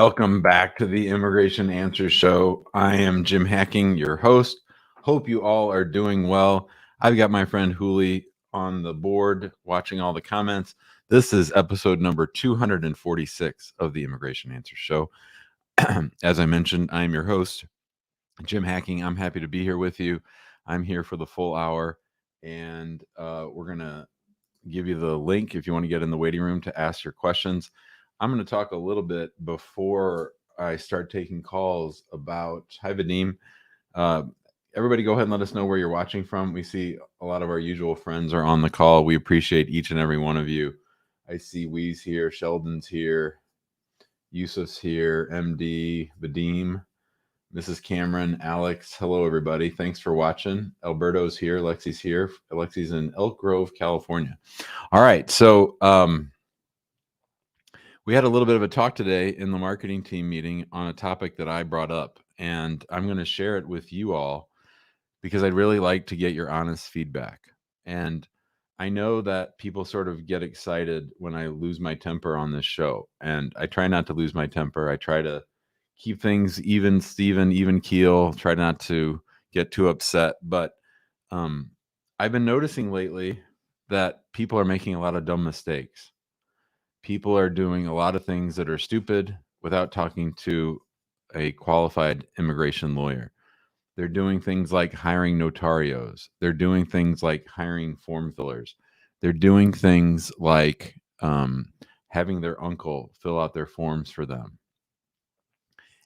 Welcome back to the Immigration Answers Show. I am Jim Hacking, your host. Hope you all are doing well. I've got my friend Huli on the board watching all the comments. This is episode number 246 of the Immigration Answers Show. As I mentioned, I am your host, Jim Hacking. I'm happy to be here with you. I'm here for the full hour, and we're going to give you the link if you want to get in the waiting room to ask your questions. I'm going to talk a little bit before I start taking calls about, hi Vadim. Everybody go ahead and let us know where you're watching from. We see a lot of our usual friends are on the call. We appreciate each and every one of you. I see Wee's here, Sheldon's here, Yusuf's here, MD, Vadim, Mrs. Cameron, Alex. Hello, everybody. Thanks for watching. Alberto's here. Lexi's here. Lexi's in Elk Grove, California. All right. So we had a little bit of a talk today in the marketing team meeting on a topic that I brought up, and I'm going to share it with you all because I'd really like to get your honest feedback. And I know that people sort of get excited when I lose my temper on this show, and I try not to lose my temper. I try to keep things even keel, try not to get too upset. But I've been noticing lately that people are making a lot of dumb mistakes. People are doing a lot of things that are stupid without talking to a qualified immigration lawyer. They're doing things like hiring notarios. They're doing things like hiring form fillers. They're doing things like having their uncle fill out their forms for them.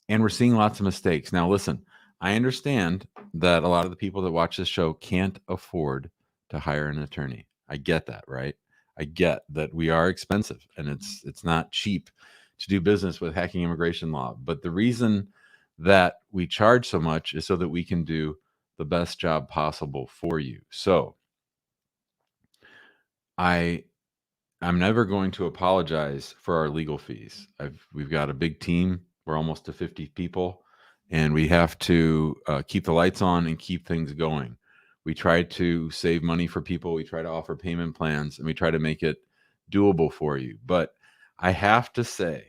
And we're seeing lots of mistakes. Now, listen, I understand that a lot of the people that watch this show can't afford to hire an attorney. I get that, right? I get that we are expensive and it's not cheap to do business with hacking immigration law. But the reason that we charge so much is so that we can do the best job possible for you. So I'm never going to apologize for our legal fees. We've got a big team. We're almost to 50 people, and we have to keep the lights on and keep things going. We try to save money for people. We try to offer payment plans, and we try to make it doable for you. But I have to say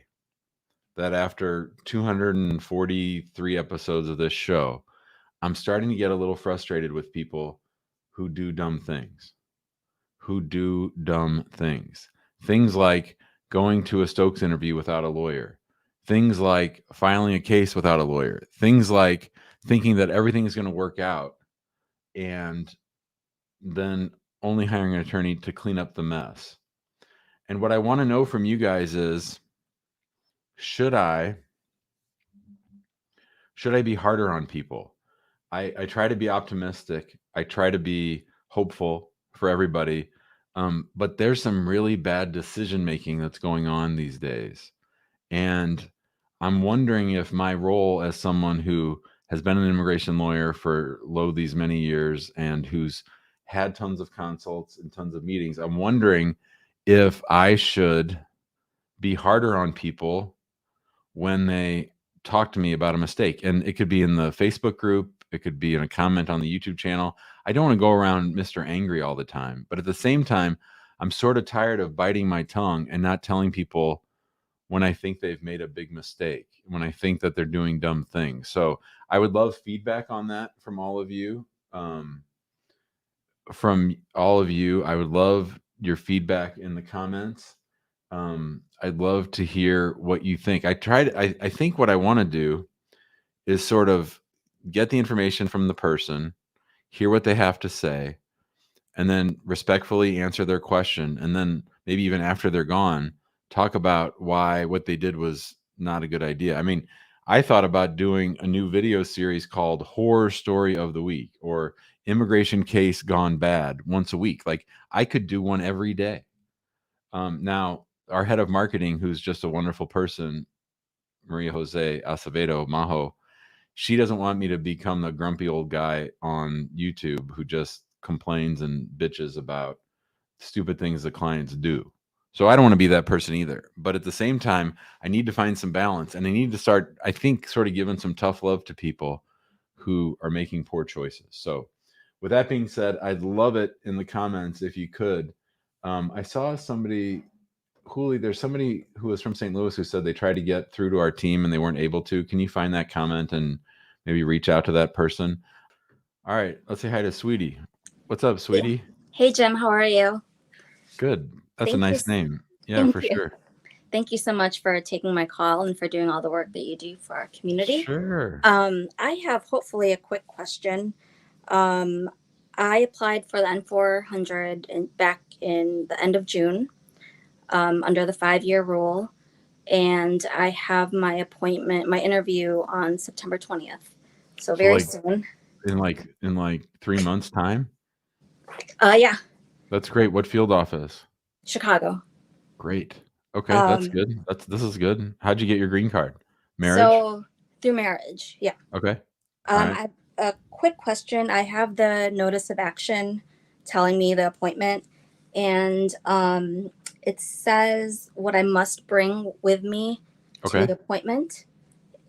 that after 243 episodes of this show, I'm starting to get a little frustrated with people who do dumb things. Things like going to a Stokes interview without a lawyer. Things like filing a case without a lawyer. Things like thinking that everything is going to work out and then only hiring an attorney to clean up the mess. And what I want to know from you guys is, should I be harder on people? I try to be optimistic. I try to be hopeful for everybody. But there's some really bad decision making that's going on these days. And I'm wondering if my role as someone who has been an immigration lawyer for these many years and who's had tons of consults and tons of meetings, I'm wondering if I should be harder on people when they talk to me about a mistake. And it could be in the Facebook group. It could be in a comment on the YouTube channel. I don't want to go around Mr. Angry all the time. But at the same time, I'm sort of tired of biting my tongue and not telling people when I think they've made a big mistake, when I think that they're doing dumb things. So I would love feedback on that from all of you. I would love your feedback in the comments. I'd love to hear what you think. I think what I want to do is sort of get the information from the person, hear what they have to say, and then respectfully answer their question. And then maybe even after they're gone, talk about why what they did was not a good idea. I mean, I thought about doing a new video series called Horror Story of the Week or Immigration Case Gone Bad once a week. Like I could do one every day. Now, our head of marketing, who's just a wonderful person, Maria Jose Acevedo Majo, she doesn't want me to become the grumpy old guy on YouTube who just complains and bitches about stupid things the clients do. So I don't want to be that person either. But at the same time, I need to find some balance, and I need to start, I think, sort of giving some tough love to people who are making poor choices. So with that being said, I'd love it in the comments if you could. I saw somebody Hooli, there's somebody who was from St. Louis who said they tried to get through to our team and they weren't able to. Can you find that comment and maybe reach out to that person? All right, let's say hi to Sweetie. What's up, Yeah. Sweetie? Hey, Jim, how are you? Good. That's a Thank you. nice name. Yeah, Thank for you. sure. Thank you so much for taking my call and for doing all the work that you do for our community. Sure. I have hopefully a quick question. Um, I applied for the N400 back in the end of June under the 5-year rule, and I have my appointment, my interview on September 20th. So So very like soon. in 3 months time? Yeah, That's great. What field office? Chicago. Great. Okay, that's Um, good. This is good. How'd you get your green card? Marriage? so through marriage, yeah. Okay. All right. I, a quick question. I have the notice of action telling me the appointment, and it says what I must bring with me to Okay. the appointment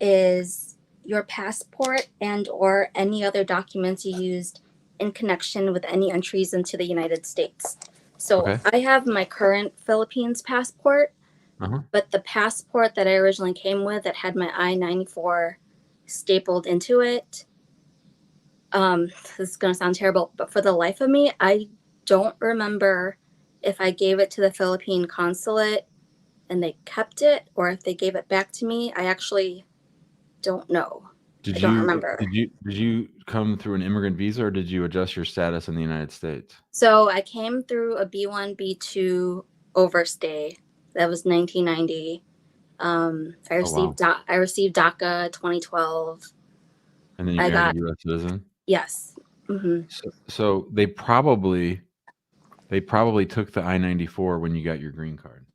is your passport and or any other documents you used in connection with any entries into the United States. So Okay. I have my current Philippines passport, Uh-huh. but the passport that I originally came with that had my I-94 stapled into it, this is going to sound terrible, but for the life of me, I don't remember if I gave it to the Philippine consulate and they kept it or if they gave it back to me. I actually don't know. I don't remember. Did you come through an immigrant visa or did you adjust your status in the United States? So I came through a B1, B2 overstay. That was 1990. I Oh wow. received DACA 2012. And then you I married a got US citizen? yes. Hmm. So they probably took the I-94 when you got your green card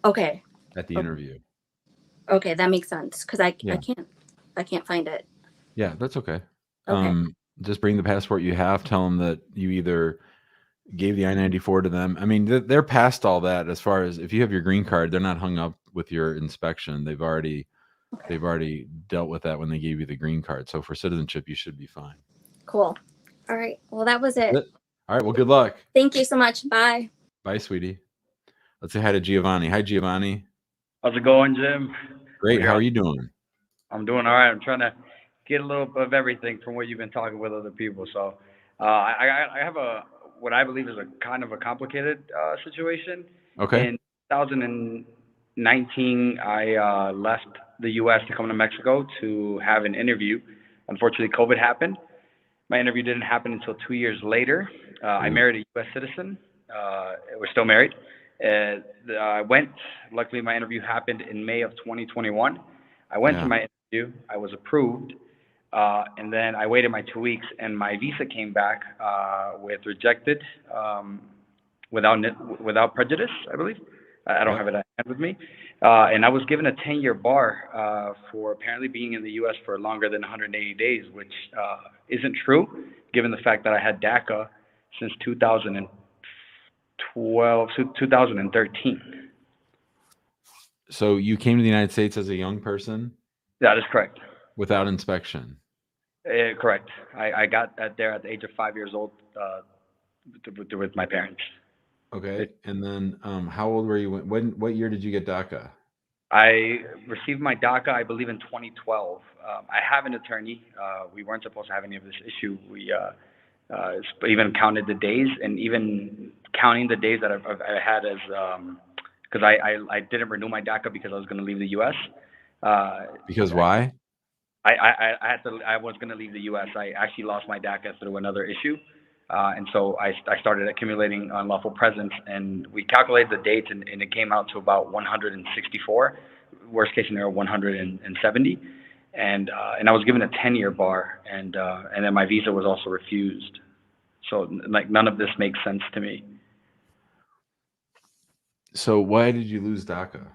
Okay. at the interview. Okay, that makes sense because I Yeah. can't find it. Yeah, that's okay. Okay. Just bring the passport you have. Tell them that you either gave the I-94 to them. I mean, they're past all that as far as if you have your green card, they're not hung up with your inspection. They've already dealt with that when they gave you the green card. So for citizenship, you should be fine. Cool. All right. Well, that was it. All right. Well, good luck. Thank you so much. Bye. Bye, sweetie. Let's say hi to Giovanni. Hi, Giovanni. How's it going, Jim? Great. How are you doing? I'm doing all right. I'm trying to get a little bit of everything from what you've been talking with other people. So, I have what I believe is a kind of a complicated situation. Okay. In 2019, I left the U.S. to come to Mexico to have an interview. Unfortunately, COVID happened. My interview didn't happen until 2 years later. I married a U.S. citizen. We're still married. I went. Luckily, my interview happened in May of 2021. I went to Yeah. my interview. I was approved, and then I waited my 2 weeks, and my visa came back with rejected, without prejudice, I believe. I don't Yep. have it at hand with me. And I was given a 10-year bar for apparently being in the U.S. for longer than 180 days, which isn't true, given the fact that I had DACA since 2012, 2013. So you came to the United States as a young person That is correct. without inspection. Correct. I got there at the age of 5 years old with my parents. Okay. And then how old were you what year did you get DACA? I received my DACA, I believe, in 2012. I have an attorney. We weren't supposed to have any of this issue. We even counted the days, and even counting the days that I had as because I didn't renew my DACA because I was going to leave the U.S. Because why? I was going to leave the U.S. I actually lost my DACA through another issue, and so I started accumulating unlawful presence, and we calculated the dates, and it came out to about 164, worst case scenario 170, and I was given a 10-year bar, and then my visa was also refused. So like none of this makes sense to me. So why did you lose DACA?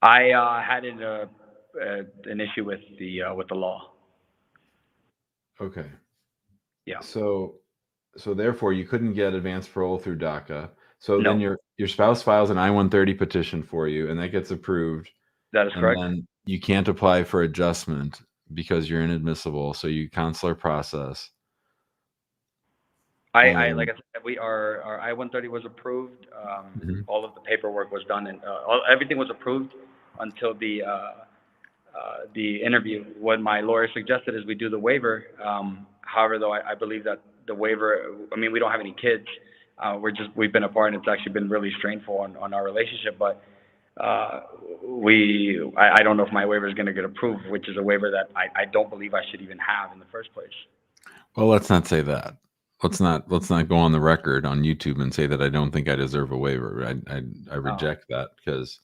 I had an issue with the law. Okay. Yeah. So therefore you couldn't get advanced parole through DACA. So then No, your spouse files an I-130 petition for you and that gets approved. that is And correct. then you can't apply for adjustment because you're inadmissible. So you consular process. Like I said, our I-130 was approved. Mhm. All of the paperwork was done, and everything was approved until the interview. What my lawyer suggested is we do the waiver. However, though, I believe that the waiver, I mean, we don't have any kids. We've been apart, and it's actually been really strainful on our relationship. But I don't know if my waiver is going to get approved, which is a waiver that I don't believe I should even have in the first place. Well, let's not say that. Let's not go on the record on YouTube and say that I don't think I deserve a waiver. I reject that, because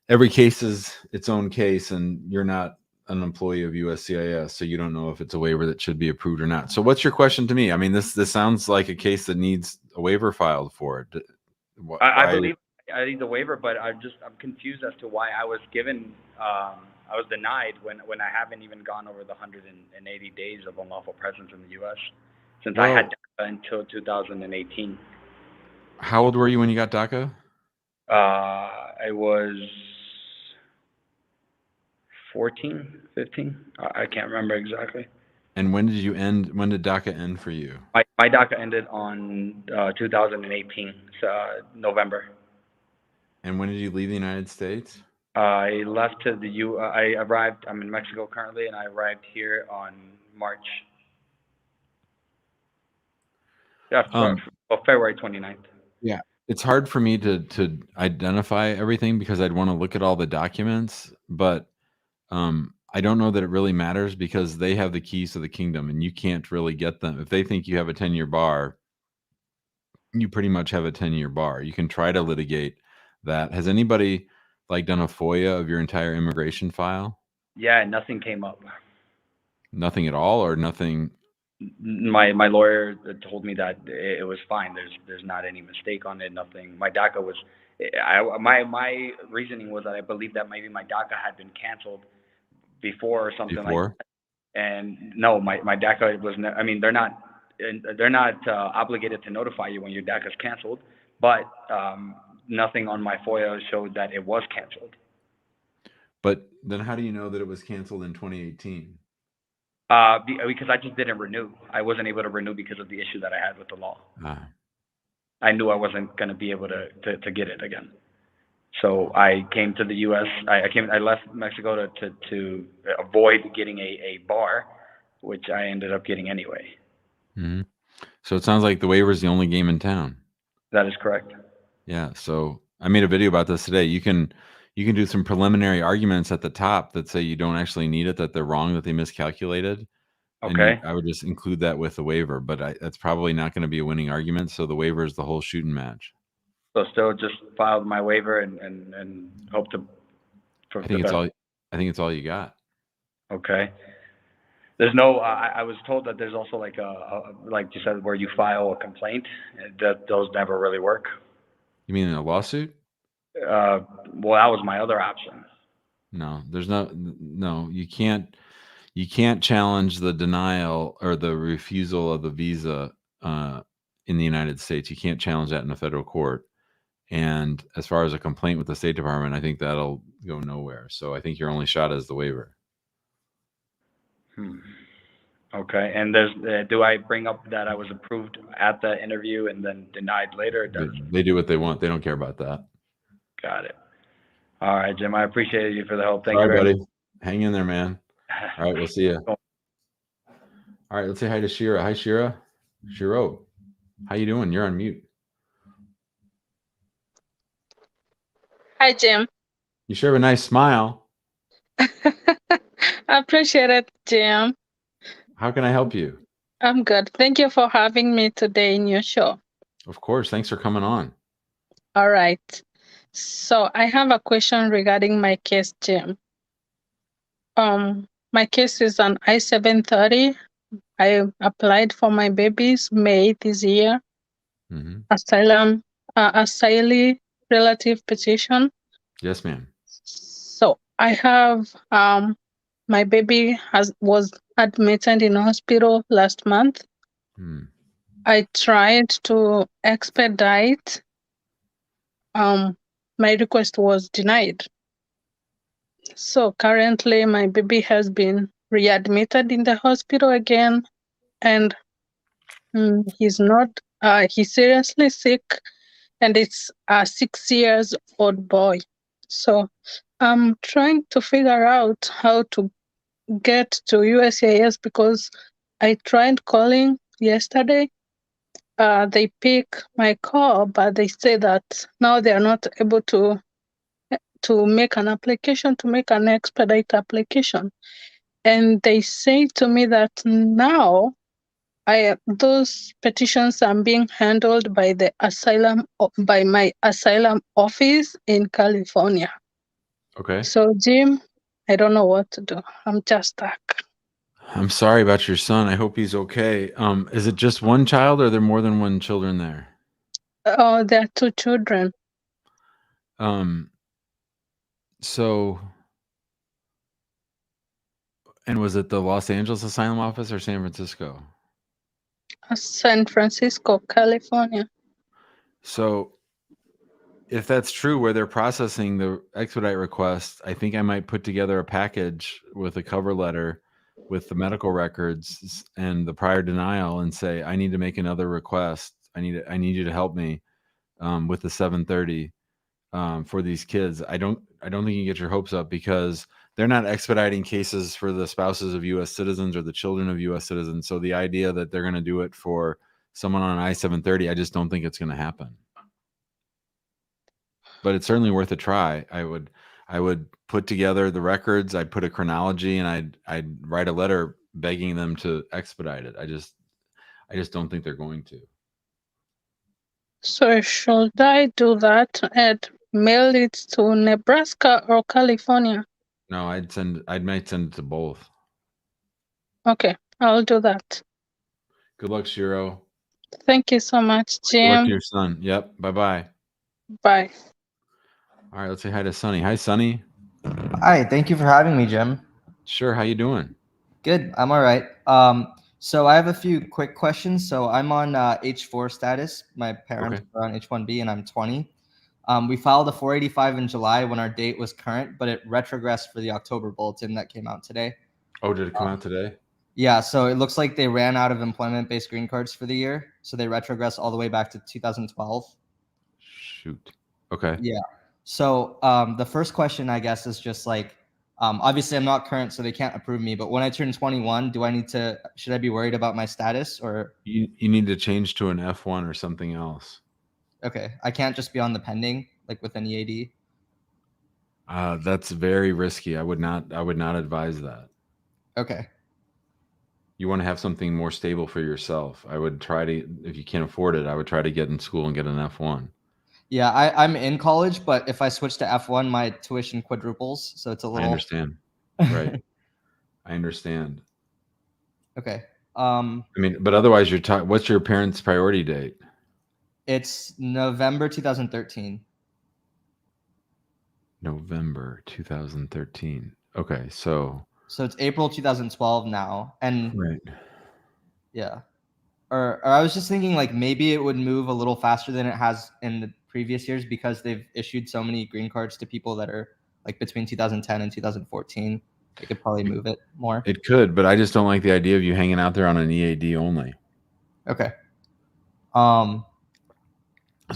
every case is its own case, and you're not an employee of USCIS, so you don't know if it's a waiver that should be approved or not. So what's your question to me? I mean, this sounds like a case that needs a waiver filed for it. I believe I need the waiver, but I'm confused as to why I was denied when I haven't even gone over the 180 days of unlawful presence in the U.S. since I had DACA until 2018. How old were you when you got DACA? I was 14, 15. I can't remember exactly. And when did DACA end for you? My DACA ended on 2018, November. And when did you leave the United States? I left to I arrived, I'm in Mexico currently, and I arrived here on March. Yeah, February 29th. Yeah. It's hard for me to identify everything because I'd want to look at all the documents, but I don't know that it really matters, because they have the keys to the kingdom and you can't really get them. If they think you have a 10-year bar, you pretty much have a 10-year bar. You can try to litigate that. Has anybody done a FOIA of your entire immigration file? Yeah, nothing came up. Nothing at all, or nothing? My lawyer told me that it was fine. There's not any mistake on it. Nothing. My DACA was. My reasoning was that I believed that maybe my DACA had been canceled before or something like that. And no, my DACA was. I mean, they're not obligated to notify you when your DACA is canceled, but nothing on my FOIA showed that it was canceled. But then how do you know that it was canceled in 2018? Because I just didn't renew. I wasn't able to renew because of the issue that I had with the law. I knew I wasn't going to be able to get it again. So I came to the U.S. I left Mexico to avoid getting a bar, which I ended up getting anyway. Mm-hmm. So it sounds like the waiver is the only game in town. That is correct. Yeah. So I made a video about this today. You can do some preliminary arguments at the top that say you don't actually need it, that they're wrong, that they miscalculated. Okay. And I would just include that with the waiver, but that's probably not going to be a winning argument. So the waiver is the whole shooting match. So still just filed my waiver and hope to. I think it's all you got. Okay. There's no. I was told that there's also like you said, where you file a complaint. That those never really work. You mean in a lawsuit? Well, that was my other option. No, there's no. You can't challenge the denial or the refusal of the visa in the United States. You can't challenge that in a federal court. And as far as a complaint with the State Department, I think that'll go nowhere. So I think your only shot is the waiver. Okay. And do I bring up that I was approved at the interview and then denied later? They do what they want. They don't care about that. Got it. All right, Jim. I appreciate you for the help. Thank you, buddy. much. Hang in there, man. All right, we'll see you. All right, let's say hi to Shira. Hi, Shira. Shiro, how you doing? You're on mute. Hi, Jim. You sure have a nice smile. I appreciate it, Jim. How can I help you? I'm good. Thank you for having me today in your show. Of course. Thanks for coming on. All right. So I have a question regarding my case, Jim. My case is on I-730. I applied for my baby's May this year. Asylum, asylee relative petition. Yes, ma'am. So I have my baby was admitted in hospital last month. I tried to expedite. My request was denied. So currently my baby has been readmitted in the hospital again, and He's not. He's seriously sick, and it's a 6 years old boy. So I'm trying to figure out how to get to USCIS because I tried calling yesterday. They pick my call, but they say that now they are not able to make an application, to make an expedite application. And they say to me that now those petitions are being handled by the by my asylum office in California. Okay. So Jim, I don't know what to do. I'm just stuck. I'm sorry about your son. I hope he's okay. Is it just one child, or are there more than one children there? Oh, there are 2 children. So, and was it the Los Angeles Asylum Office or San Francisco? San Francisco, California. So, if that's true, where they're processing the expedite request, I think I might put together a package with a cover letter with the medical records and the prior denial and say, I need to make another request. I need you to help me with the 730 for these kids. I don't think you get your hopes up, because they're not expediting cases for the spouses of U.S. citizens or the children of U.S. citizens. So the idea that they're going to do it for someone on an I-730, I just don't think it's going to happen. But it's certainly worth a try. I would put together the records. I'd put a chronology, and I'd write a letter begging them to expedite it. I just don't think they're going to. So should I do that and mail it to Nebraska or California? No, I might send it to both. Okay, I'll do that. Good luck, Shiro. Thank you so much, Jim. Good luck to your son. Yep. Bye-bye. Bye. All right, let's say hi to Sonny. Hi, Sonny. Hi, thank you for having me, Jim. Sure. How you doing? Good, I'm all right. So I have a few quick questions. So I'm on H4 status. My parents are on H1B, and I'm 20. We filed a 485 in July when our date was current, but it retrogressed for the October bulletin that came out today. Oh, did it come out today? Yeah, so it looks like they ran out of employment-based green cards for the year, so they retrogressed all the way back to 2012. Shoot. Okay. Yeah. So the first question, I guess, is just like, obviously I'm not current, so they can't approve me, but when I turn 21, should I be worried about my status, or? You need to change to an F1 or something else. Okay. I can't just be on the pending, like with an EAD? That's very risky. I would not advise that. Okay. You want to have something more stable for yourself. I would try to, if you can't afford it, I would try to get in school and get an F1. Yeah, I'm in college, but if I switch to F1, my tuition quadruples, so it's a little. I understand. Right. I understand. Okay. I mean, but otherwise, what's your parents' priority date? It's November 2013. November 2013. Okay, so it's April 2012 now, and right. Yeah. Or I was just thinking, like, maybe it would move a little faster than it has in the previous years because they've issued so many green cards to people that are like between 2010 and 2014. They could probably move it more. It could, but I just don't like the idea of you hanging out there on an EAD only. Okay. So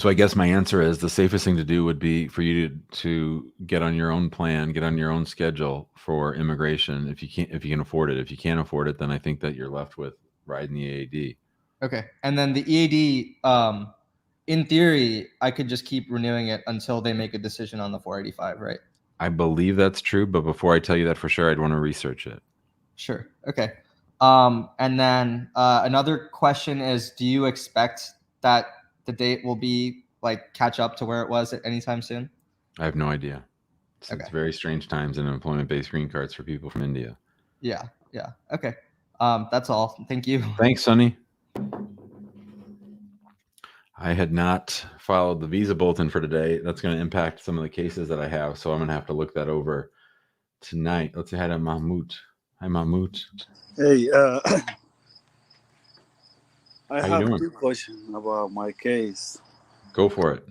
I guess my answer is the safest thing to do would be for you to get on your own plan, get on your own schedule for immigration if you can afford it. If you can't afford it, then I think that you're left with riding the EAD. Okay. And then the EAD, in theory, I could just keep renewing it until they make a decision on the 485, right? I believe that's true, but before I tell you that for sure, I'd want to research it. Sure. Okay. And then another question is, do you expect that the date will be like catch up to where it was at any time soon? I have no idea. It's very strange times in employment-based green cards for people from India. Yeah. Okay. That's all. Thank you. Thanks, Sonny. I had not followed the visa bulletin for today. That's going to impact some of the cases that I have, so I'm going to have to look that over tonight. Let's say hi to Mahmoud. Hi, Mahmoud. Hey, I How have you doing? 2 questions about my case. Go for it.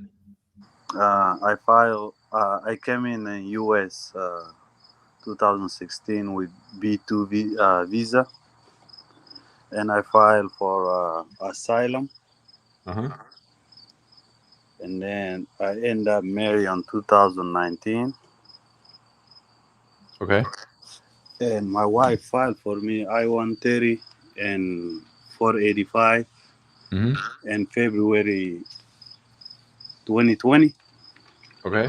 I came in the U.S. 2016 with B2 visa, and I filed for asylum, Uh-huh. and then I end up married on 2019. Okay. And my wife filed for me I-130 and 485 Mm-hmm. in February 2020. Okay.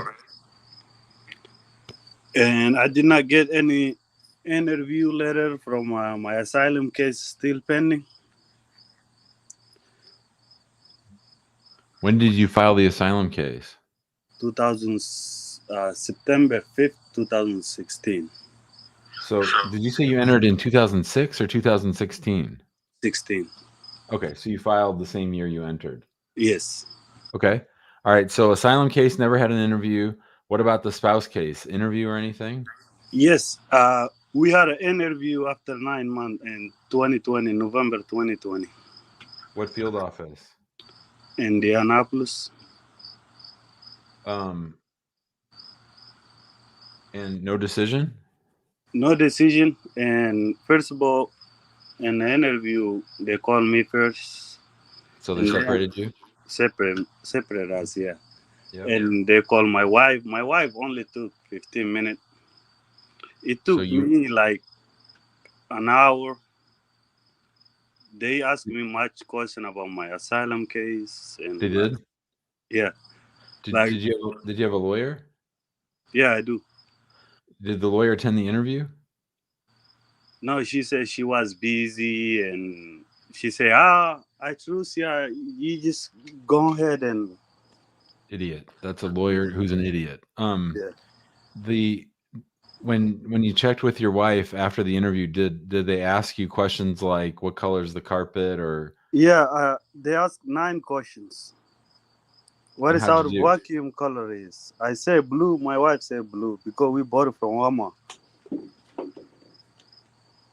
And I did not get any interview letter from my asylum case still pending. When did you file the asylum case? 2000 September 5th, 2016. So did you say you entered in 2006 or 2016? 16. Okay, so you filed the same year you entered. Yes. Okay. All right. So asylum case never had an interview. What about the spouse case? Interview or anything? Yes. We had an interview after 9 months in 2020, November 2020, What field office? Indianapolis. And no decision? No decision. And first of all, in the interview, they called me first. So they And then separated you? separate us, yeah. Yep. And they called my wife. My wife only took 15 minutes. It So took you me like an hour. They asked me much question about my asylum case, and they did? yeah, Did like you have a lawyer? yeah, I do. Did the lawyer attend the interview? No, she said she was busy, and she said, I trust you. You just go ahead and Idiot. That's a lawyer who's an idiot. yeah. The when you checked with your wife after the interview, did they ask you questions like what color's the carpet or Yeah, they asked 9 questions. What and is how'd our you do? vacuum color is? I say blue. My wife said blue because we bought it from Walmart.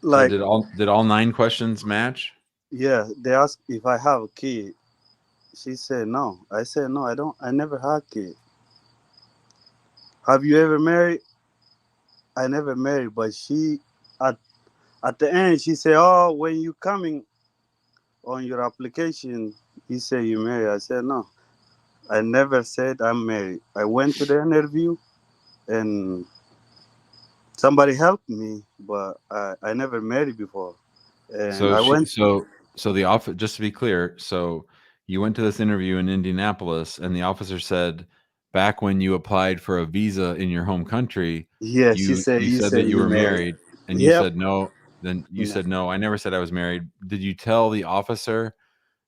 So Like, did all 9 questions match? yeah, they asked if I have a kid. She said no. I said no. I don't. I never had kid. Have you ever married? I never married, but she at at the end she said, "Oh, when you coming on your application, you say you married." I said no. I never said I'm married. I went to the interview and somebody helped me, but I never married before. And So I she went. so the officer, just to be clear, so you went to this interview in Indianapolis and the officer said back when you applied for a visa in your home country, Yeah, she said you you said say that you you were married. married and you Yep. said no, then you Yeah. said no, I never said I was married. Did you tell the officer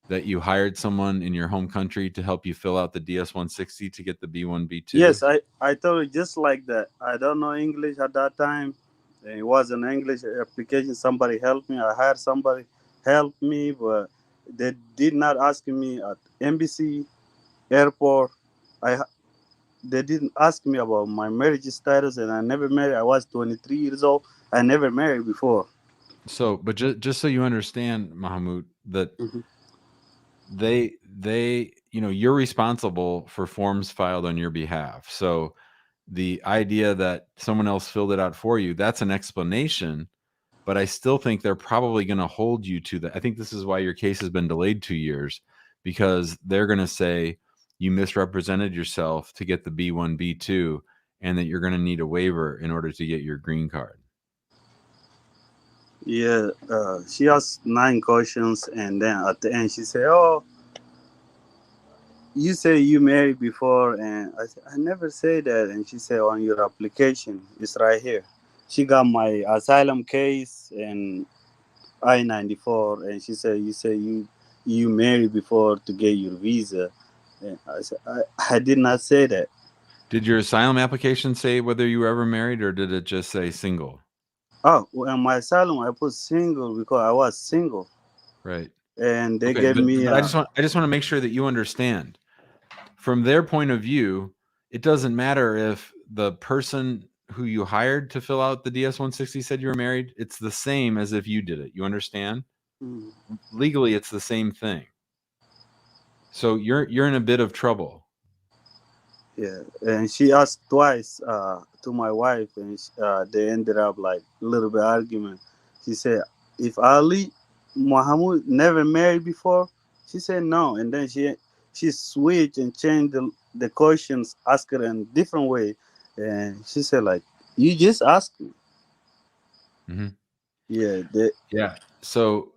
that you hired someone in your home country to help you fill out the DS-160 to get the B1, B2? Yes, I told her just like that. I don't know English at that time. It was an English application. Somebody helped me. I had somebody help me, but they did not ask me at embassy, airport. I ha- they didn't ask me about my marriage status, and I never married. I was 23 years old. I never married before. So, but just so you understand, Mahmoud, that Mhm. you're responsible for forms filed on your behalf. So the idea that someone else filled it out for you, that's an explanation, but I still think they're probably going to hold you to that. I think this is why your case has been delayed 2 years, because they're going to say you misrepresented yourself to get the B1, B2, and that you're going to need a waiver in order to get your green card. Yeah, she asked 9 questions, and then at the end she said, "Oh, you say you married before," and I said, "I never say that." And she said, "On your application, it's right here." She got my asylum case and I-94, and she said, "You say you married before to get your visa." And I said, I did not say that. Did your asylum application say whether you were ever married, or did it just say single? Oh, well, my asylum, I put single because I was single, Right. and they Okay, gave me but I just want to make sure that you understand. From their point of view, it doesn't matter if the person who you hired to fill out the DS-160 said you were married. It's the same as if you did it. You understand? Mm, Legally, it's the same thing. So you're in a bit of trouble. yeah, and she asked twice to my wife, and they ended up like a little bit argument. She said, "If I leave, Mohammed never married before? She said no, and then she switched and changed the questions, asked her in a different way, and she said like, "You just asked me." Mm-hmm. Yeah, Yeah. So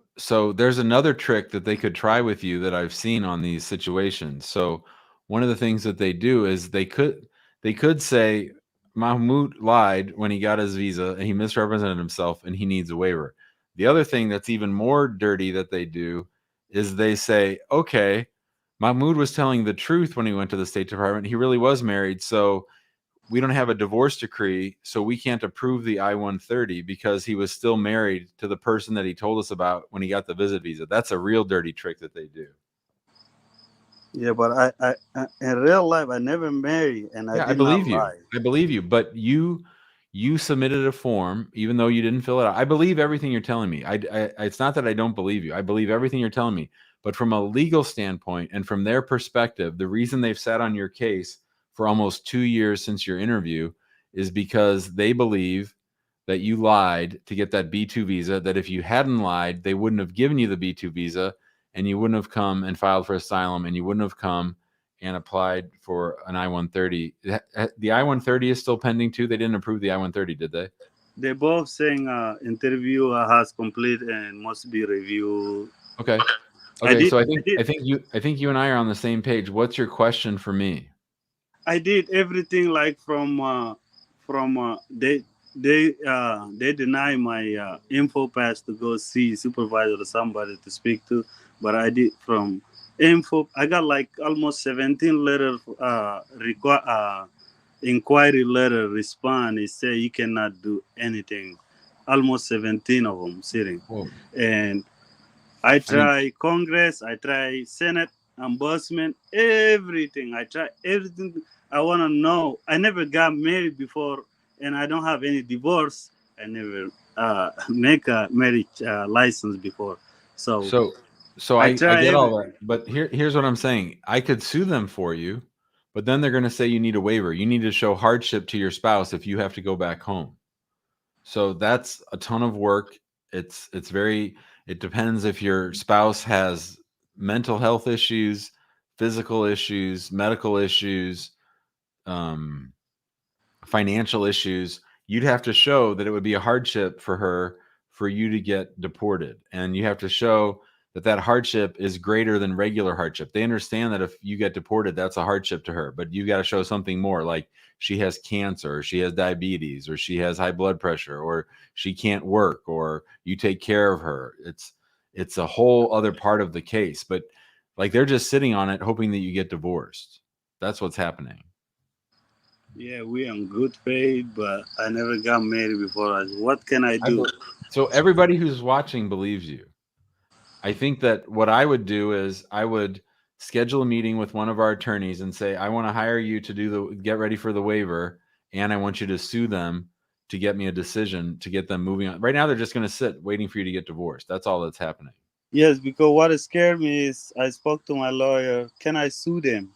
there's another trick that they could try with you that I've seen on these situations. So one of the things that they do is they could say Mahmoud lied when he got his visa and he misrepresented himself and he needs a waiver. The other thing that's even more dirty that they do is they say, okay, Mahmoud was telling the truth when he went to the State Department. He really was married. So we don't have a divorce decree, so we can't approve the I-130 because he was still married to the person that he told us about when he got the visit visa. That's a real dirty trick that they do. yeah, but I in real life I never married and I Yeah, I did not believe you. lie. I believe you. But you submitted a form, even though you didn't fill it out. I believe everything you're telling me. It's not that I don't believe you. I believe everything you're telling me. But from a legal standpoint and from their perspective, the reason they've sat on your case for almost 2 years since your interview is because they believe that you lied to get that B2 visa, that if you hadn't lied, they wouldn't have given you the B2 visa and you wouldn't have come and filed for asylum and you wouldn't have come and applied for an I-130. The I-130 is still pending too. They didn't approve the I-130, did they? They both saying interview has complete and must be reviewed. Okay. I Okay. did. So I I did. think you and I are on the same page. What's your question for me? I did everything like they deny my info pass to go see supervisor or somebody to speak to, but I did from info. I got like almost 17 letter inquiry letter respond. It say you cannot do anything. Almost 17 of them sitting, Whoa. and I I mean, try Congress, I try Senate, ombudsman, everything. I try everything I want to know. I never got married before, and I don't have any divorce. I never make a marriage license before. So so I I try get all that, everything. but here's what I'm saying. I could sue them for you, but then they're going to say you need a waiver. You need to show hardship to your spouse if you have to go back home. So that's a ton of work. It depends if your spouse has mental health issues, physical issues, medical issues, um, financial issues. You'd have to show that it would be a hardship for her for you to get deported. And you have to show that that hardship is greater than regular hardship. They understand that if you get deported, that's a hardship to her, but you got to show something more, like she has cancer, or she has diabetes, or she has high blood pressure, or she can't work, or you take care of her. It's a whole other part of the case, but like they're just sitting on it hoping that you get divorced. That's what's happening. Yeah, we on good faith, but I never got married before. What can I do? So everybody who's watching believes you. I think that what I would do is I would schedule a meeting with one of our attorneys and say, I want to hire you to get ready for the waiver, and I want you to sue them to get me a decision to get them moving on. Right now, they're just going to sit waiting for you to get divorced. That's all that's happening. Yes, because what scared me is I spoke to my lawyer. Can I sue them?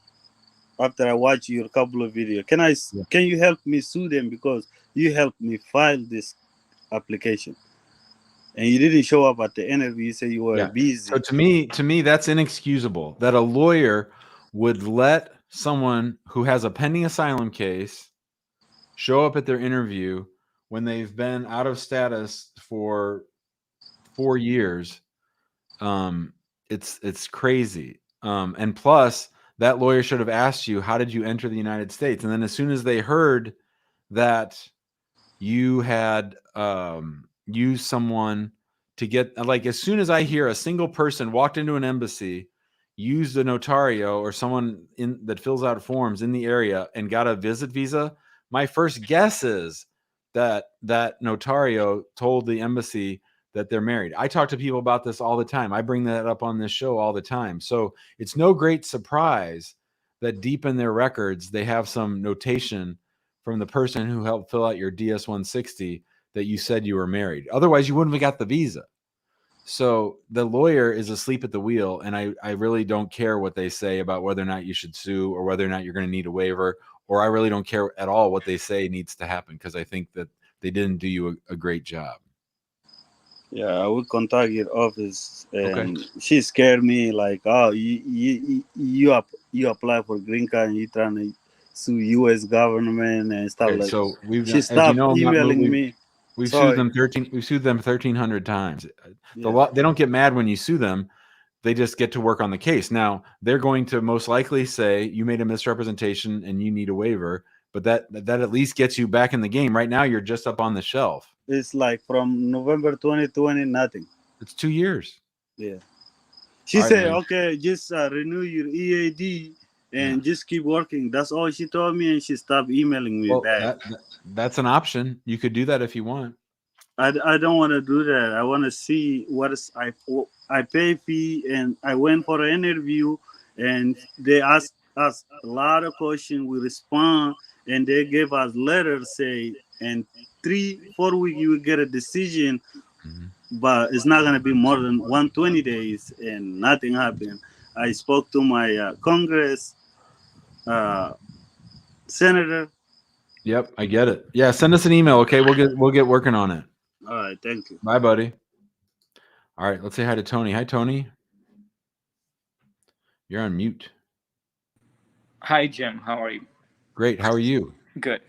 After I watch your couple of videos, can you help me sue them because you helped me file this application and you didn't show up at the interview? You said you were busy. So to me, that's inexcusable that a lawyer would let someone who has a pending asylum case show up at their interview when they've been out of status for 4 years. It's crazy. And plus, that lawyer should have asked you, how did you enter the United States? And then as soon as they heard that you had used someone to get, like, as soon as I hear a single person walked into an embassy, used a notario or someone that fills out forms in the area and got a visit visa, my first guess is that notario told the embassy that they're married. I talk to people about this all the time. I bring that up on this show all the time. So it's no great surprise that deep in their records, they have some notation from the person who helped fill out your DS-160 that you said you were married. Otherwise, you wouldn't have got the visa. So the lawyer is asleep at the wheel, and I really don't care what they say about whether or not you should sue or whether or not you're going to need a waiver, or I really don't care at all what they say needs to happen, because I think that they didn't do you a great job. Yeah, I will contact your office, Okay. and she scared me like, oh, you apply for green card and you trying to sue U.S. government and stuff Okay. like. So we've She done, as you stopped know, emailing me. we've sued Sorry. them 1,300 times. Yeah, They don't get mad when you sue them. They just get to work on the case. Now they're going to most likely say you made a misrepresentation and you need a waiver, but that at least gets you back in the game. Right now, you're just up on the shelf. it's like from November 2020, nothing. It's 2 years. Yeah. All She right, said, man. okay, just renew your EAD and Yeah. just keep working. That's all she told me, and she stopped emailing me Well, back. that's an option. You could do that if you want. I don't want to do that. I want to see what is I pay fee, and I went for an interview, and they asked us a lot of questions. We respond, and they gave us letters say, in 3-4 weeks you will get a decision, but it's not gonna be more than 120 days, and nothing happened. I spoke to my Congress uh, senator. Yep, I get it. Yeah, send us an email, okay? We'll get working on it. All right, thank you. Bye, buddy. All right, let's say hi to Tony. Hi, Tony. You're on mute. Hi, Jim. How are you? Great. How are you? Good.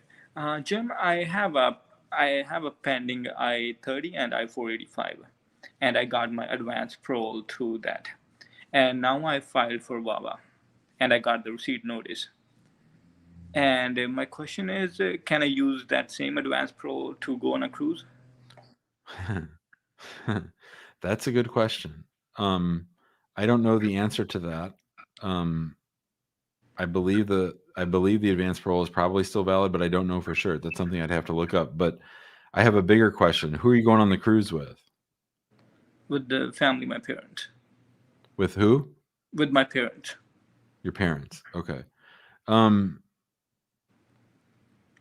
Jim, I have a pending I-30 and I-485, and I got my advance parole through that. And now I filed for VAWA, and I got the receipt notice. And my question is, can I use that same advance parole to go on a cruise? That's a good question. I don't know the answer to that. I believe the advance parole is probably still valid, but I don't know for sure. That's something I'd have to look up. But I have a bigger question. Who are you going on the cruise with? With the family, my parents. With who? With my parents. Your parents. Okay.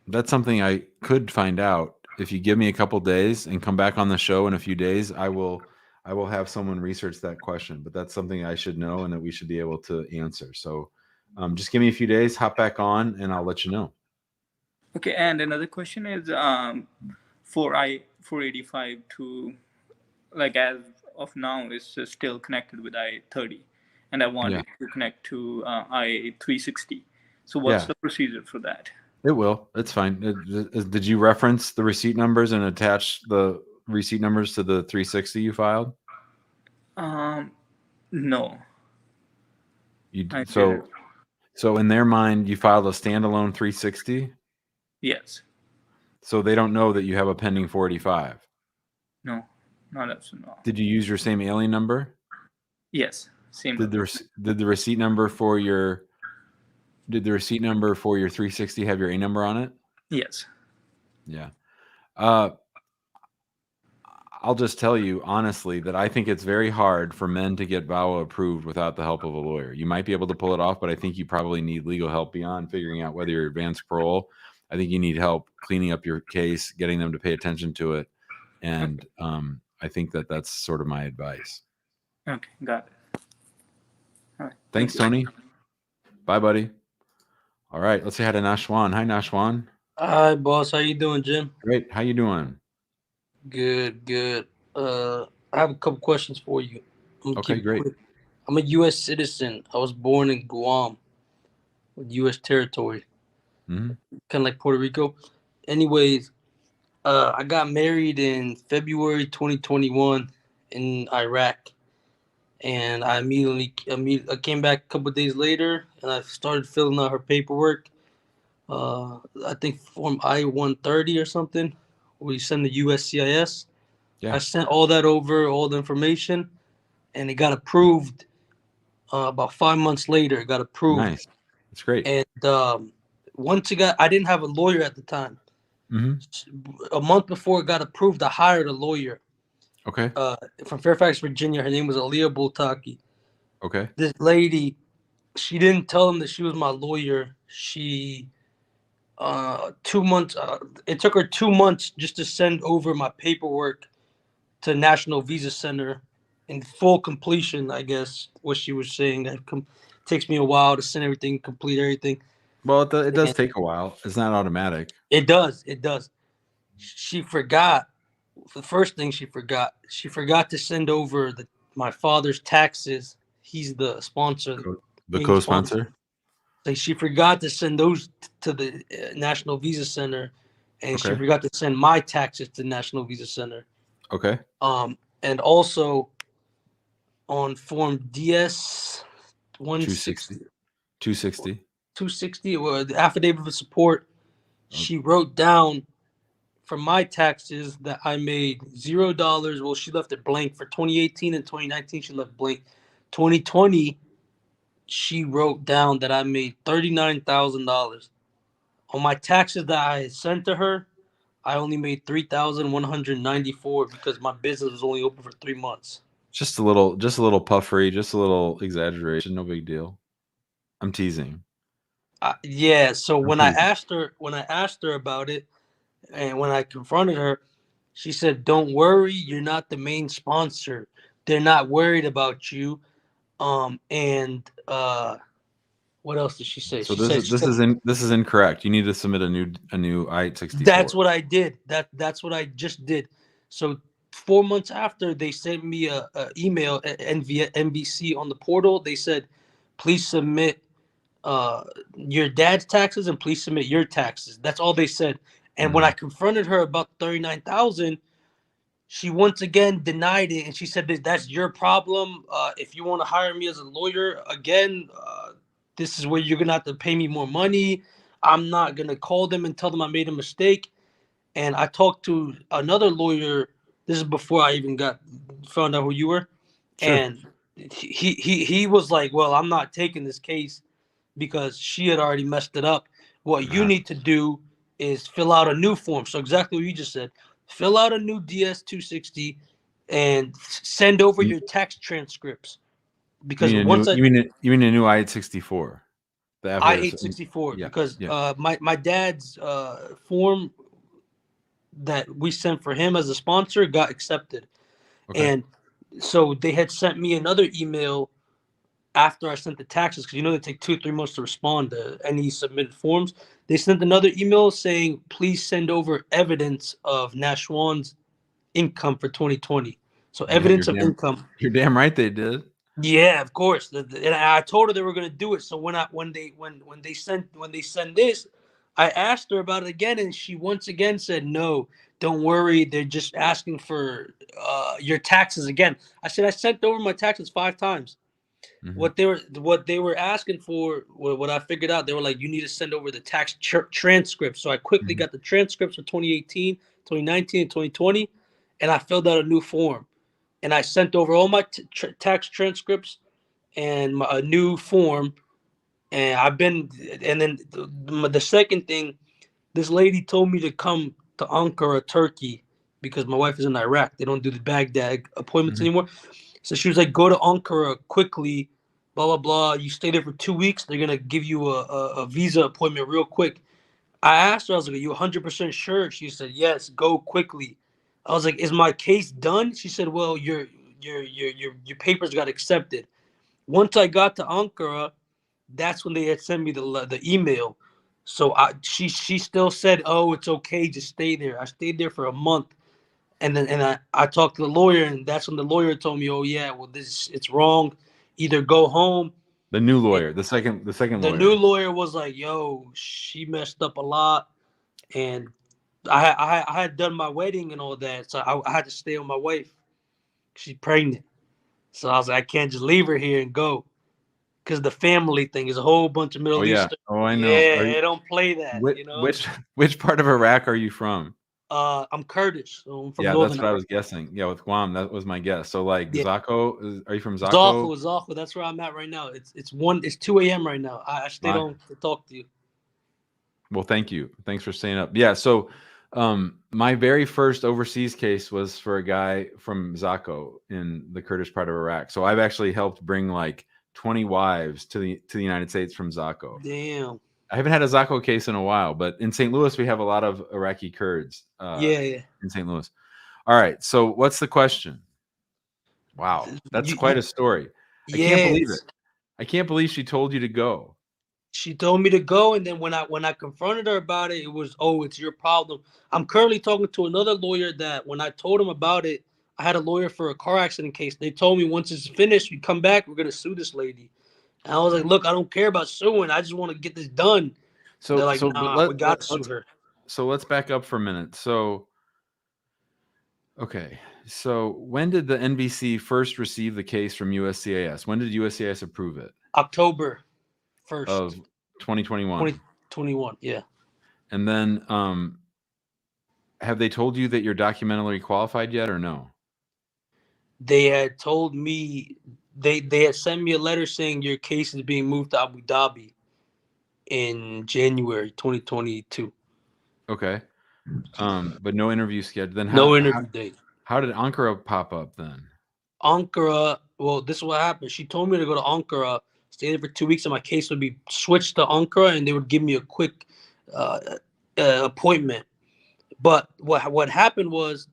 That's something I could find out. If you give me a couple days and come back on the show in a few days, I will have someone research that question. But that's something I should know and that we should be able to answer. So just give me a few days, hop back on, and I'll let you know. Okay, and another question is for I-485 to, like, as of now, is still connected with I-30, and I want it to connect to I-360. So what's the procedure for that? It will. It's fine. Did you reference the receipt numbers and attach the receipt numbers to the 360 you filed? No. So in their mind, you filed a standalone 360? Yes. So they don't know that you have a pending 485? No, not absolutely. No. Did you use your same alien number? Yes, same. Did the receipt number for your 360 have your A number on it? Yes. Yeah. I'll just tell you honestly that I think it's very hard for men to get VAWA approved without the help of a lawyer. You might be able to pull it off, but I think you probably need legal help beyond figuring out whether you're advanced parole. I think you need help cleaning up your case, getting them to pay attention to it. And I think that's sort of my advice. Okay, got it. All right. Thanks, Tony. Bye, buddy. All right, let's say hi to Nashwan. Hi, Nashwan. Hi, boss. How you doing, Jim? Great. How you doing? Good. I have a couple questions for you. Okay, great. Quick. I'm a U.S. citizen. I was born in Guam, U.S. territory, kind of like Puerto Rico. Anyways, I got married in February 2021 in Iraq, and I came back a couple of days later, and I started filling out her paperwork. I think form I-130 or something. We send the USCIS. Yeah. I sent all that over, all the information, and it got approved. About 5 months later, it got approved. Nice. That's great. And once I didn't have a lawyer at the time. A month before it got approved, I hired a lawyer. Okay. From Fairfax, Virginia. Her name was Aliyah Bultaki. Okay. This lady, she didn't tell him that she was my lawyer. She 2 months. It took her 2 months just to send over my paperwork to National Visa Center in full completion. I guess what she was saying, that takes me a while to send everything, complete everything. Well, it does take a while. It's not automatic. It does. She forgot the first thing she forgot to send over my father's taxes. He's the sponsor, The main co-sponsor. Like she forgot to send those to the National Visa Center, and she Okay. forgot to send my taxes to National Visa Center. Okay. And also on Form DS 260, or the affidavit of support, she wrote down for my taxes that I made $0. Well, she left it blank for 2018 and 2019. She left blank. 2020, she wrote down that I made $39,000. On my taxes that I had sent to her, I only made $3,194 because my business was only open for 3 months. Just a little puffery, just a little exaggeration. No big deal. I'm teasing. Yeah. So when I asked her about it, and when I confronted her, she said, "Don't worry, you're not the main sponsor. They're not worried about you." And what else did she say? So this is incorrect. You need to submit a new I-864. That's what I did. That's what I just did. So 4 months after, they sent me a email at NBC on the portal. They said, "Please submit your dad's taxes and please submit your taxes." That's all they said. And when I confronted her about 39,000, she once again denied it, and she said that's your problem. If you want to hire me as a lawyer again, this is where you're gonna have to pay me more money. I'm not gonna call them and tell them I made a mistake. And I talked to another lawyer. This is before I even found out who you were. Sure. And he was like, "Well, I'm not taking this case because she had already messed it up. What you need to do is fill out a new form." So exactly what you just said. Fill out a new DS 260 and send over your tax transcripts. Because you mean a new I-864? The I-864. Yeah, because yeah. my dad's form that we sent for him as a sponsor got accepted. Okay. And so they had sent me another email after I sent the taxes, because they take 2 or 3 months to respond to any submitted forms. They sent another email saying, "Please send over evidence of Nashwan's income for 2020." So evidence of income. You're damn right they did. Yeah, of course. And I told her they were going to do it. So when they send this, I asked her about it again, and she once again said, "No, don't worry. They're just asking for your taxes again." I said I sent over my taxes 5 times. What they were asking for, what I figured out, they were like, "You need to send over the tax transcripts." So I quickly got the transcripts for 2018, 2019, and 2020, and I filled out a new form, and I sent over all my tax transcripts and a new form. And then the second thing, this lady told me to come to Ankara, Turkey, because my wife is in Iraq. They don't do the Baghdad appointments anymore. So she was like, "Go to Ankara quickly, blah, blah, blah. You stay there for 2 weeks. They're going to give you a visa appointment real quick." I asked her, I was like, "Are you 100% sure?" She said, "Yes, go quickly." I was like, "Is my case done?" She said, "Well, your papers got accepted." Once I got to Ankara, that's when they had sent me the email. So she still said, "Oh, it's okay, just stay there." I stayed there for a month. And then I talked to the lawyer, and that's when the lawyer told me, "Oh yeah, well it's wrong. Either go home." The new lawyer, the second lawyer. The new lawyer was like, "Yo, she messed up a lot, and I had done my wedding and all that, so I had to stay with my wife. She's pregnant, so I was like, I can't just leave her here and go, because the family thing is a whole bunch of Middle Eastern. Oh, I know. Yeah, they don't play that. Which part of Iraq are you from? I'm Kurdish. So I'm from Northern Northern that's what I was guessing. Yeah, with Guam, that was my guess. So like Zako, are you from Zako? Zako, that's where I'm at right now. It's 2 a.m. right now. I stayed on to talk to you. Well, thank you. Thanks for staying up. Yeah, so my very first overseas case was for a guy from Zako in the Kurdish part of Iraq. So I've actually helped bring like 20 wives to the United States from Zako. Damn. I haven't had a Zako case in a while, but in St. Louis, we have a lot of Iraqi Kurds. In St. Louis. All right. So what's the question? Wow. That's quite a story. I can't believe it. I can't believe she told you to go. She told me to go, and then when I confronted her about it, it was, oh, it's your problem. I'm currently talking to another lawyer that when I told him about it, I had a lawyer for a car accident case. They told me once it's finished, we come back, we're gonna sue this lady. And I was like, look, I don't care about suing. I just want to get this done. So they're like, but nah, we gotta sue her. So let's back up for a minute. So okay. So when did the NVC first receive the case from USCIS? When did USCIS approve it? October 1st of 2021. 2021, yeah. And then have they told you that you're documentally qualified yet or no? They had told me they had sent me a letter saying your case is being moved to Abu Dhabi in January 2022. Okay. But no interview scheduled. Then no interview date. How did Ankara pop up then? Ankara, well, this is what happened. She told me to go to Ankara, stay there for 2 weeks, and my case would be switched to Ankara, and they would give me a quick appointment. But what happened was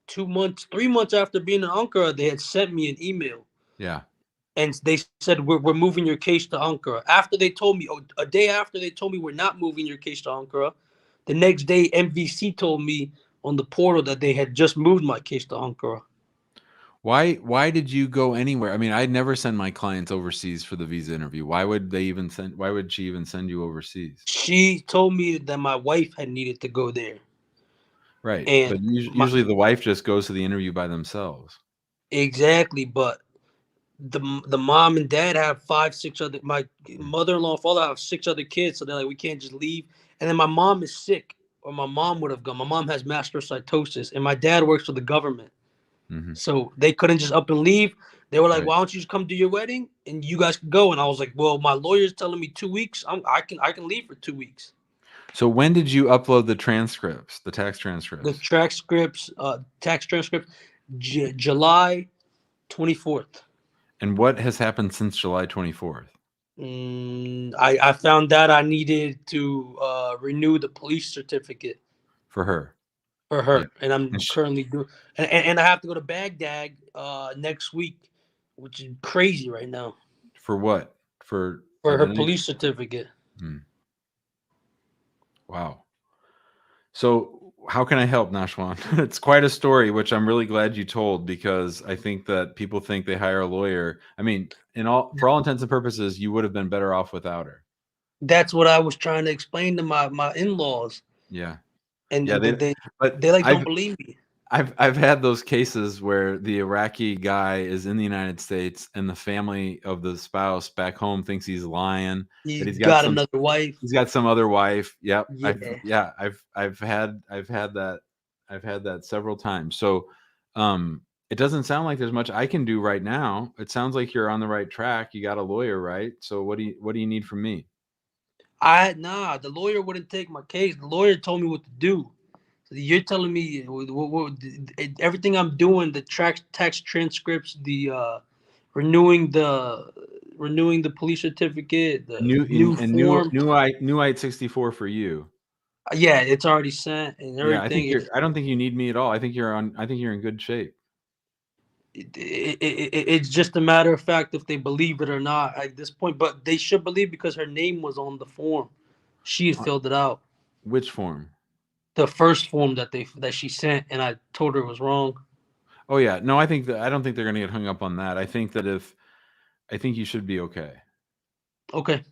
3 months after being in Ankara, they had sent me an email. Yeah. And they said, we're moving your case to Ankara. After they told me, a day after they told me we're not moving your case to Ankara, the next day MVC told me on the portal that they had just moved my case to Ankara. Why did you go anywhere? I mean, I'd never send my clients overseas for the visa interview. Why would she even send you overseas? She told me that my wife had needed to go there. Right. And but usually the wife just goes to the interview by themselves. Exactly. But the mom and dad have 5-6 other, my mother-in-law and father have 6 other kids. So they're like, we can't just leave. And then my mom is sick, or my mom would have gone. My mom has mastocytosis, and my dad works for the government. Mm-hmm. So they couldn't just up and leave. They were like, why don't you just come do your wedding and you guys can go? And I was like, well, my lawyer's telling me 2 weeks. I can leave for 2 weeks. So when did you upload the transcripts, the tax transcripts? The tax transcripts, July 24th. And what has happened since July 24th? I found out I needed to renew the police certificate. For her. Yeah. And I'm currently doing, and I have to go to Baghdad next week, which is crazy right now. For what? For her police certificate. Wow. So how can I help, Nashwan? It's quite a story, which I'm really glad you told, because I think that people think they hire a lawyer. I mean, for all intents and purposes, you would have been better off without her. That's what I was trying to explain to my in-laws. Yeah. And they like don't believe me. I've had those cases where the Iraqi guy is in the United States and the family of the spouse back home thinks he's lying. He's got another wife. He's got some other wife. Yep. Yeah. I've had that several times. So it doesn't sound like there's much I can do right now. It sounds like you're on the right track. You got a lawyer, right? So what do you need from me? The lawyer wouldn't take my case. The lawyer told me what to do. So you're telling me everything I'm doing, the tax transcripts, the renewing the police certificate, the new form, new I-64 for you. Yeah, it's already sent and everything. Yeah, I don't think you need me at all. I think you're in good shape. It's just a matter of fact if they believe it or not at this point, but they should believe because her name was on the form. She had filled it out. Which form? The first form that she sent, and I told her it was wrong. Oh yeah, no, I don't think they're gonna get hung up on that. I think you should be okay. Okay.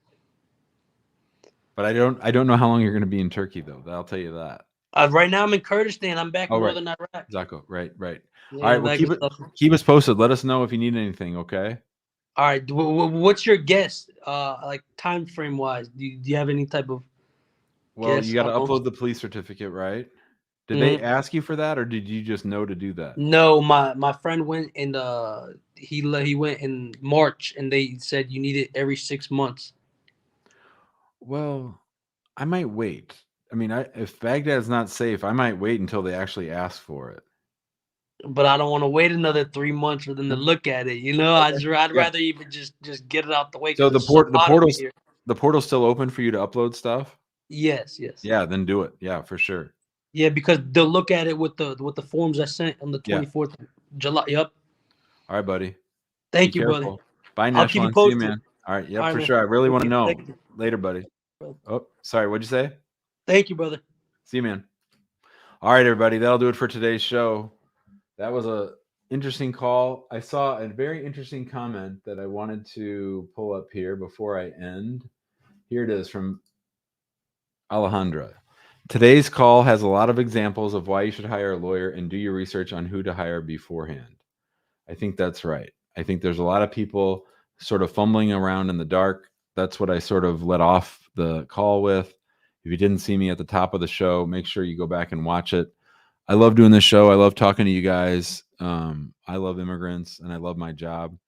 But I don't know how long you're gonna be in Turkey though. I'll tell you that. Right now I'm in Kurdistan. I'm back in northern Iraq. Zako, right. Yeah, all right, well, keep us posted. Let us know if you need anything, okay? All right. What's your guess, like time frame wise? Do you have any type of? Well, you got to upload the police certificate, right? Did they ask you for that, or did you just know to do that? No, my friend went in. He went in March, and they said you need it every 6 months. Well, I might wait. I mean, if Baghdad's not safe, I might wait until they actually ask for it. But I don't want to wait another 3 months for them to look at it. You know, I'd rather even just get it out the way. So the portal's still open for you to upload stuff? Yes. Yeah, then do it. Yeah, for sure. Yeah, because they'll look at it with the forms I sent on the 24th of July. Yep. All right, buddy. Thank you, buddy. Bye, I'll keep you posted. See you, man. All right. Yeah, All right, for man. sure. I really want to know. Thank you. Later, buddy. Brother. Oh, sorry. What'd you say? Thank you, brother. See you, man. All right, everybody. That'll do it for today's show. That was a interesting call. I saw a very interesting comment that I wanted to pull up here before I end. Here it is from Alejandra. Today's call has a lot of examples of why you should hire a lawyer and do your research on who to hire beforehand. I think that's right. I think there's a lot of people sort of fumbling around in the dark. That's what I sort of let off the call with. If you didn't see me at the top of the show, make sure you go back and watch it. I love doing this show. I love talking to you guys. I love immigrants and I love my job.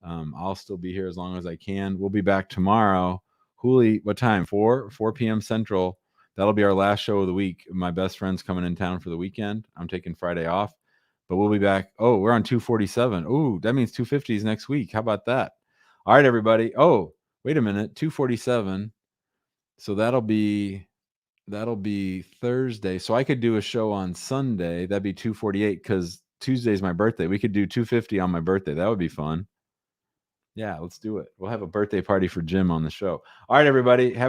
I'll still be here as long as I can. We'll be back tomorrow. Huli, what time? 4 p.m. Central. That'll be our last show of the week. My best friend's coming in town for the weekend. I'm taking Friday off, but we'll be back. Oh, we're on 247. Ooh, that means 250s next week. How about that? All right, everybody. Oh, wait a minute. 247. So that'll be Thursday. So I could do a show on Sunday. That'd be 248 because Tuesday's my birthday. We could do 250 on my birthday. That would be fun. Yeah, let's do it. We'll have a birthday party for Jim on the show. All right, everybody. Have